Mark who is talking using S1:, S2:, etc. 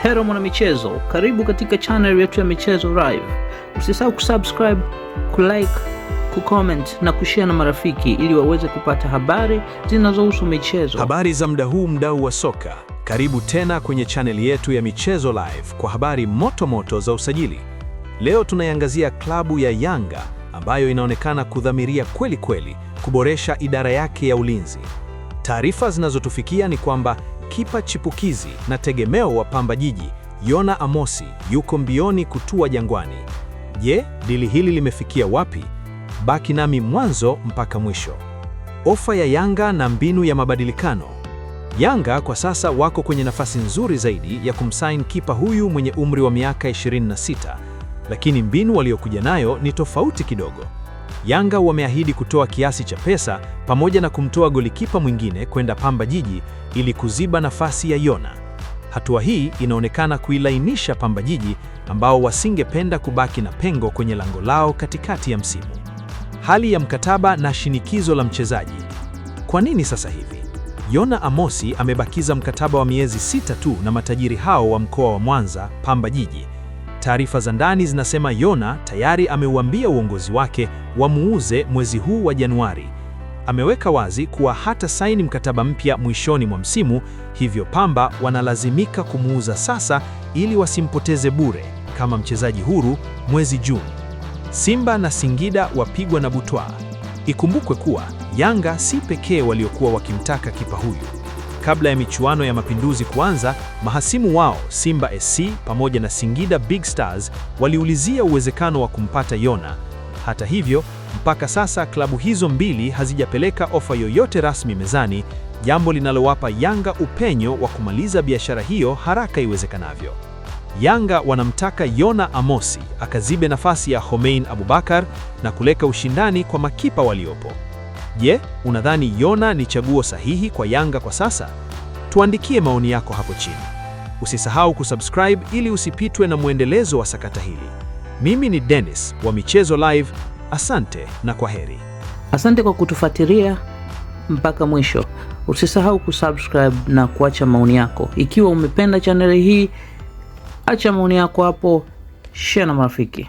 S1: Hello mwana michezo, karibu katika channel yetu ya Michezo Live. Usisahau kusubscribe, kulike, kucomment na kushare na marafiki ili waweze kupata habari zinazohusu michezo.
S2: Habari za muda huu, mdau wa soka. Karibu tena kwenye channel yetu ya Michezo Live kwa habari moto za usajili. Leo tunaiangazia klabu ya Yanga ambayo inaonekana kudhamiria kweli kuboresha idara yake ya ulinzi. Taarifa zinazotufikia ni kwamba kipa chipukizi na tegemeo wa Pamba Jiji, Yona Amosi, yuko mbioni kutua Jangwani. Je, dili hili limefikia wapi? Baki nami mwanzo mpaka mwisho. Ofa ya Yanga na mbinu ya mabadilikano. Yanga kwa sasa wako kwenye nafasi nzuri zaidi ya kumsign kipa huyu mwenye umri wa miaka 26, lakini mbinu waliokuja nayo ni tofauti kidogo. Yanga wameahidi kutoa kiasi cha pesa pamoja na kumtoa golikipa mwingine kwenda Pamba Jiji ili kuziba nafasi ya Yona. Hatua hii inaonekana kuilainisha Pamba Jiji ambao wasingependa kubaki na pengo kwenye lango lao katikati ya msimu. Hali ya mkataba na shinikizo la mchezaji. Kwa nini sasa hivi? Yona Amosi amebakiza mkataba wa miezi 6 tu na matajiri hao wa mkoa wa Mwanza, Pamba Jiji. Taarifa za ndani zinasema Yona tayari ameuambia uongozi wake wamuuze mwezi huu wa Januari. Ameweka wazi kuwa hata saini mkataba mpya mwishoni mwa msimu, hivyo Pamba wanalazimika kumuuza sasa ili wasimpoteze bure kama mchezaji huru mwezi Juni. Simba na Singida wapigwa na butwaa. Ikumbukwe kuwa Yanga si pekee waliokuwa wakimtaka kipa huyu. Kabla ya michuano ya Mapinduzi kuanza, mahasimu wao Simba SC pamoja na Singida Big Stars waliulizia uwezekano wa kumpata Yona. Hata hivyo, mpaka sasa klabu hizo mbili hazijapeleka ofa yoyote rasmi mezani, jambo linalowapa Yanga upenyo wa kumaliza biashara hiyo haraka iwezekanavyo. Yanga wanamtaka Yona Amosi akazibe nafasi ya Homein Abubakar na kuleka ushindani kwa makipa waliopo. Je, unadhani Yona ni chaguo sahihi kwa Yanga kwa sasa? Tuandikie maoni yako hapo chini. Usisahau kusubscribe ili usipitwe na muendelezo wa sakata hili. Mimi ni Dennis wa Michezo Live. Asante na kwaheri.
S1: Asante kwa kutufuatilia mpaka mwisho. Usisahau kusubscribe na kuacha maoni yako. Ikiwa umependa channel hii, acha maoni yako hapo, share na marafiki.